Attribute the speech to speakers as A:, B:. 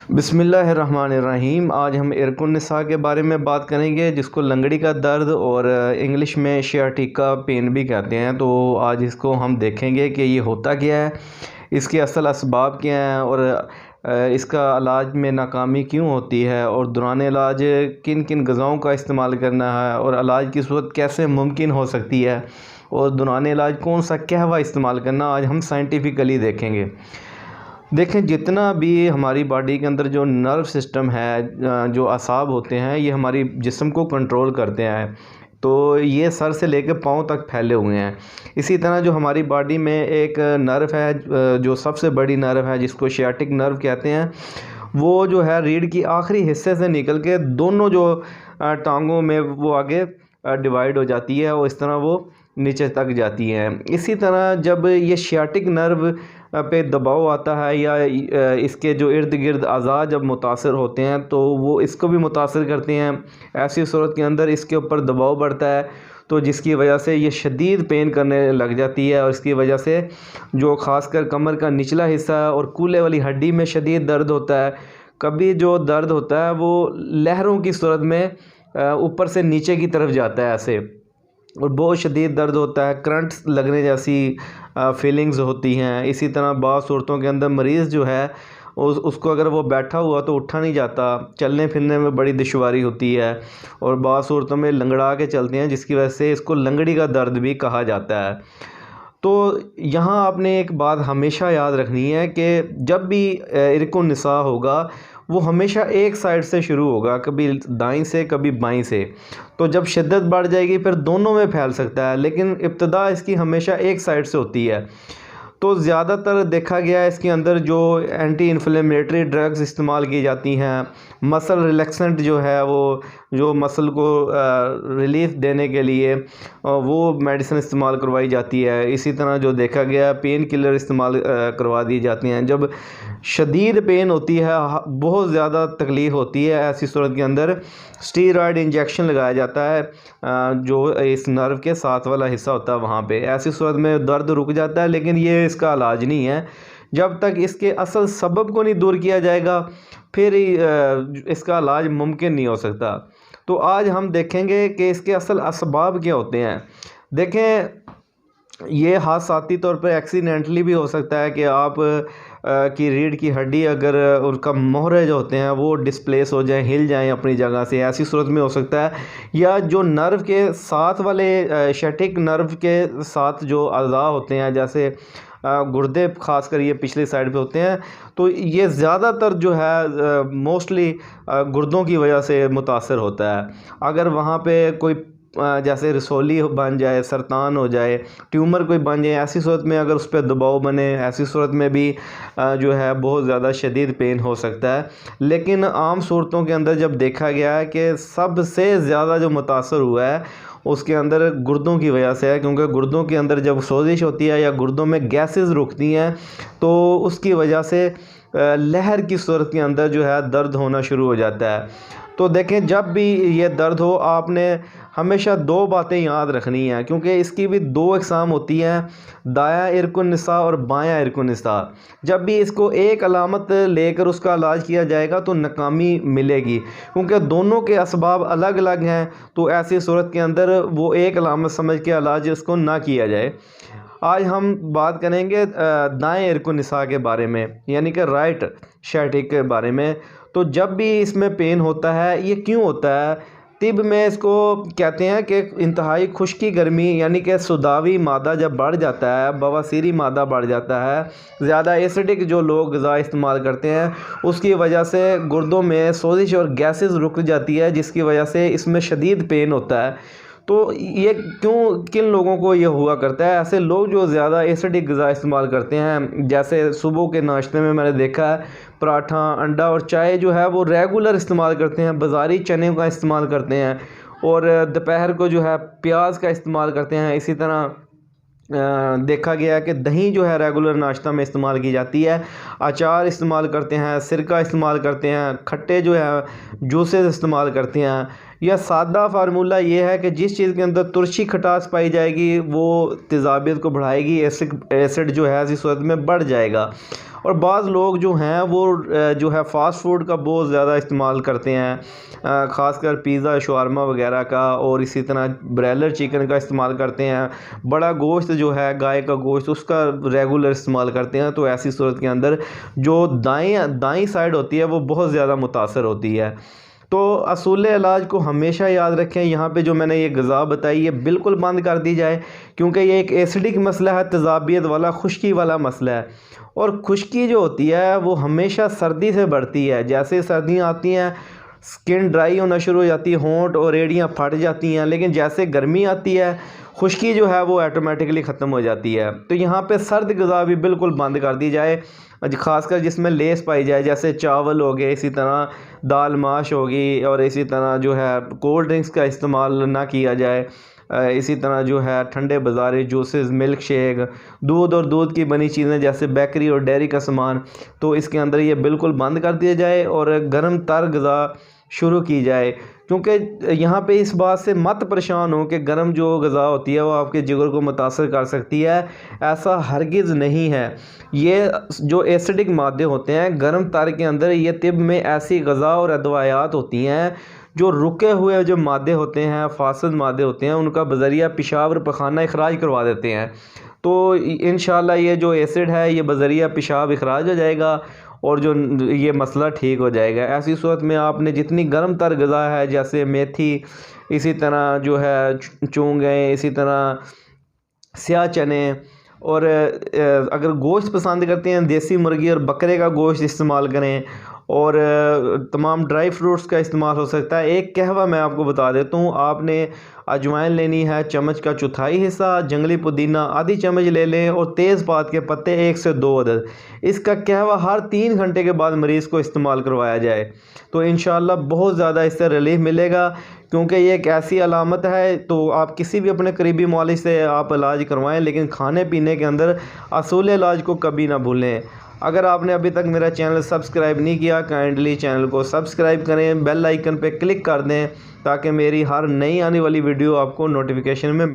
A: بسم اللہ الرحمن الرحیم۔ آج ہم عرق النساء کے بارے میں بات کریں گے، جس کو لنگڑی کا درد اور انگلش میں شیاٹیکا پین بھی کہتے ہیں۔ تو آج اس کو ہم دیکھیں گے کہ یہ ہوتا کیا ہے، اس کے اصل اسباب کیا ہیں، اور اس کا علاج میں ناکامی کیوں ہوتی ہے، اور دوران علاج کن کن غذاؤں کا استعمال کرنا ہے، اور علاج کی صورت کیسے ممکن ہو سکتی ہے، اور دوران علاج کون سا قہوہ استعمال کرنا، آج ہم سائنٹیفکلی دیکھیں گے۔ دیکھیں، جتنا بھی ہماری باڈی کے اندر جو نرو سسٹم ہے، جو اعصاب ہوتے ہیں، یہ ہماری جسم کو کنٹرول کرتے ہیں۔ تو یہ سر سے لے کے پاؤں تک پھیلے ہوئے ہیں۔ اسی طرح جو ہماری باڈی میں ایک نرو ہے، جو سب سے بڑی نرو ہے، جس کو شیاٹک نرو کہتے ہیں، وہ جو ہے ریڑھ کی آخری حصے سے نکل کے دونوں جو ٹانگوں میں وہ آگے ڈیوائیڈ ہو جاتی ہے، اور اس طرح وہ نیچے تک جاتی ہیں۔ اسی طرح جب یہ شیاٹک نرو پہ دباؤ آتا ہے، یا اس کے جو ارد گرد اعضاء جب متاثر ہوتے ہیں، تو وہ اس کو بھی متاثر کرتے ہیں۔ ایسی صورت کے اندر اس کے اوپر دباؤ بڑھتا ہے، تو جس کی وجہ سے یہ شدید پین کرنے لگ جاتی ہے، اور اس کی وجہ سے جو خاص کر کمر کا نچلا حصہ ہے اور کولے والی ہڈی میں شدید درد ہوتا ہے۔ کبھی جو درد ہوتا ہے وہ لہروں کی صورت میں اوپر سے نیچے کی طرف جاتا ہے ایسے، اور بہت شدید درد ہوتا ہے، کرنٹس لگنے جیسی فیلنگز ہوتی ہیں۔ اسی طرح بعض صورتوں کے اندر مریض جو ہے اس کو اگر وہ بیٹھا ہوا تو اٹھا نہیں جاتا، چلنے پھرنے میں بڑی دشواری ہوتی ہے، اور بعض صورتوں میں لنگڑا کے چلتے ہیں، جس کی وجہ سے اس کو لنگڑی کا درد بھی کہا جاتا ہے۔ تو یہاں آپ نے ایک بات ہمیشہ یاد رکھنی ہے کہ جب بھی عرق النساء ہوگا، وہ ہمیشہ ایک سائڈ سے شروع ہوگا، کبھی دائیں سے کبھی بائیں سے۔ تو جب شدت بڑھ جائے گی پھر دونوں میں پھیل سکتا ہے، لیکن ابتدا اس کی ہمیشہ ایک سائڈ سے ہوتی ہے۔ تو زیادہ تر دیکھا گیا ہے اس کے اندر جو اینٹی انفلیمیٹری ڈرگز استعمال کی جاتی ہیں، مسل ریلیکسنٹ جو ہے، وہ جو مسل کو ریلیف دینے کے لیے وہ میڈیسن استعمال کروائی جاتی ہے۔ اسی طرح جو دیکھا گیا پین کلر استعمال کروا دی جاتی ہیں۔ جب شدید پین ہوتی ہے، بہت زیادہ تکلیف ہوتی ہے، ایسی صورت کے اندر اسٹیرائڈ انجیکشن لگایا جاتا ہے، جو اس نرو کے ساتھ والا حصہ ہوتا ہے وہاں پہ۔ ایسی صورت میں درد رک جاتا ہے، لیکن یہ اس کا علاج نہیں ہے۔ جب تک اس کے اصل سبب کو نہیں دور کیا جائے گا، پھر اس کا علاج ممکن نہیں ہو سکتا۔ تو آج ہم دیکھیں گے کہ اس کے اصل اسباب کیا ہوتے ہیں۔ دیکھیں، یہ حادثاتی طور پر ایکسیڈنٹلی بھی ہو سکتا ہے کہ آپ کی ریڑھ کی ہڈی اگر ان کا مہرے جو ہوتے ہیں وہ ڈسپلیس ہو جائیں، ہل جائیں اپنی جگہ سے، ایسی صورت میں ہو سکتا ہے۔ یا جو نرو کے ساتھ والے شیاٹک نرو کے ساتھ جو اعضاء ہوتے ہیں، جیسے گردے خاص کر یہ پچھلی سائڈ پہ ہوتے ہیں، تو یہ زیادہ تر جو ہے موسٹلی گردوں کی وجہ سے متاثر ہوتا ہے۔ اگر وہاں پہ کوئی جیسے رسولی بن جائے، سرطان ہو جائے، ٹیومر کوئی بن جائے، ایسی صورت میں اگر اس پہ دباؤ بنے، ایسی صورت میں بھی جو ہے بہت زیادہ شدید پین ہو سکتا ہے۔ لیکن عام صورتوں کے اندر جب دیکھا گیا ہے کہ سب سے زیادہ جو متاثر ہوا ہے اس کے اندر گردوں کی وجہ سے ہے، کیونکہ گردوں کے اندر جب سوزش ہوتی ہے یا گردوں میں گیسز رکتی ہیں، تو اس کی وجہ سے لہر کی صورت کے اندر جو ہے درد ہونا شروع ہو جاتا ہے۔ تو دیکھیں، جب بھی یہ درد ہو، آپ نے ہمیشہ دو باتیں یاد رکھنی ہیں، کیونکہ اس کی بھی دو اقسام ہوتی ہیں، دایاں عرق النساء اور بایاں عرق النساء۔ جب بھی اس کو ایک علامت لے کر اس کا علاج کیا جائے گا تو ناکامی ملے گی، کیونکہ دونوں کے اسباب الگ الگ ہیں۔ تو ایسی صورت کے اندر وہ ایک علامت سمجھ کے علاج اس کو نہ کیا جائے۔ آج ہم بات کریں گے دائیں عرق النساء کے بارے میں، یعنی کہ رائٹ شیاٹک کے بارے میں۔ تو جب بھی اس میں پین ہوتا ہے، یہ کیوں ہوتا ہے؟ طب میں اس کو کہتے ہیں کہ انتہائی خشکی گرمی، یعنی کہ سوداوی مادہ جب بڑھ جاتا ہے، بواسیری مادہ بڑھ جاتا ہے، زیادہ ایسیڈک جو لوگ غذا استعمال کرتے ہیں، اس کی وجہ سے گردوں میں سوزش اور گیسز رک جاتی ہے، جس کی وجہ سے اس میں شدید پین ہوتا ہے۔ تو یہ کن لوگوں کو یہ ہوا کرتا ہے؟ ایسے لوگ جو زیادہ ایسیڈک غذا استعمال کرتے ہیں، جیسے صبح کے ناشتے میں نے دیکھا ہے پراٹھا، انڈا اور چائے جو ہے وہ ریگولر استعمال کرتے ہیں، بازاری چنے کا استعمال کرتے ہیں، اور دوپہر کو جو ہے پیاز کا استعمال کرتے ہیں۔ اسی طرح دیکھا گیا ہے کہ دہی جو ہے ریگولر ناشتہ میں استعمال کی جاتی ہے، اچار استعمال کرتے ہیں، سرکہ استعمال کرتے ہیں، کھٹے جو ہے جوسز استعمال کرتے ہیں۔ یا سادہ فارمولہ یہ ہے کہ جس چیز کے اندر ترچھی کھٹاس پائی جائے گی وہ تیزابیت کو بڑھائے گی، ایسڈ جو ہے اسی صورت میں بڑھ جائے گا۔ اور بعض لوگ جو ہیں وہ جو ہے فاسٹ فوڈ کا بہت زیادہ استعمال کرتے ہیں، خاص کر پیزا، شاورما وغیرہ کا، اور اسی طرح برائلر چکن کا استعمال کرتے ہیں، بڑا گوشت جو ہے گائے کا گوشت اس کا ریگولر استعمال کرتے ہیں۔ تو ایسی صورت کے اندر جو دائیں سائڈ ہوتی ہے وہ بہت زیادہ متاثر ہوتی ہے۔ تو اصول علاج کو ہمیشہ یاد رکھیں، یہاں پہ جو میں نے یہ غذا بتائی یہ بالکل بند کر دی جائے، کیونکہ یہ ایک ایسڈک مسئلہ ہے، تیزابیت والا، خشکی والا مسئلہ ہے۔ اور خشکی جو ہوتی ہے وہ ہمیشہ سردی سے بڑھتی ہے، جیسے سردیاں آتی ہیں سکن ڈرائی ہونا شروع ہو جاتی ہے، ہونٹ اور ایڑیاں پھٹ جاتی ہیں، لیکن جیسے گرمی آتی ہے خشکی جو ہے وہ آٹومیٹکلی ختم ہو جاتی ہے۔ تو یہاں پہ سرد غذا بھی بالکل بند کر دی جائے، خاص کر جس میں لیس پائی جائے، جیسے چاول ہو گئے، اسی طرح دال ماش ہوگی، اور اسی طرح جو ہے کولڈ ڈرنکس کا استعمال نہ کیا جائے، اسی طرح جو ہے ٹھنڈے بازاری جوسز، ملک شیک، دودھ اور دودھ کی بنی چیزیں جیسے بیکری اور ڈیری کا سامان، تو اس کے اندر یہ بالکل بند کر دیا جائے اور گرم تر غذا شروع کی جائے۔ کیونکہ یہاں پہ اس بات سے مت پریشان ہو کہ گرم جو غذا ہوتی ہے وہ آپ کے جگر کو متاثر کر سکتی ہے، ایسا ہرگز نہیں ہے۔ یہ جو ایسڈک مادے ہوتے ہیں گرم تر کے اندر، یہ طب میں ایسی غذا اور ادویات ہوتی ہیں جو رکے ہوئے جو مادے ہوتے ہیں، فاسد مادے ہوتے ہیں، ان کا بذریعہ پیشاب اور پخانہ اخراج کروا دیتے ہیں۔ تو انشاءاللہ یہ جو ایسڈ ہے یہ بذریعہ پیشاب اخراج ہو جائے گا اور جو یہ مسئلہ ٹھیک ہو جائے گا۔ ایسی صورت میں آپ نے جتنی گرم تر غذا ہے جیسے میتھی، اسی طرح جو ہے چونگیں، اسی طرح سیاہ چنے، اور اگر گوشت پسند کرتے ہیں دیسی مرغی اور بکرے کا گوشت استعمال کریں، اور تمام ڈرائی فروٹس کا استعمال ہو سکتا ہے۔ ایک قہوہ میں آپ کو بتا دیتا ہوں، آپ نے اجوائن لینی ہے چمچ کا چوتھائی حصہ، جنگلی پودینہ آدھی چمچ لے لیں، اور تیز پات کے پتے 1 سے 2 عدد۔ اس کا قہوہ ہر 3 گھنٹے کے بعد مریض کو استعمال کروایا جائے تو انشاءاللہ بہت زیادہ اس سے ریلیف ملے گا، کیونکہ یہ ایک ایسی علامت ہے۔ تو آپ کسی بھی اپنے قریبی معالج سے آپ علاج کروائیں، لیکن کھانے پینے کے اندر اصول علاج کو کبھی نہ بھولیں۔ اگر آپ نے ابھی تک میرا چینل سبسکرائب نہیں کیا، کائنڈلی چینل کو سبسکرائب کریں، بیل آئیکن پہ کلک کر دیں تاکہ میری ہر نئی آنے والی ویڈیو آپ کو نوٹیفیکیشن میں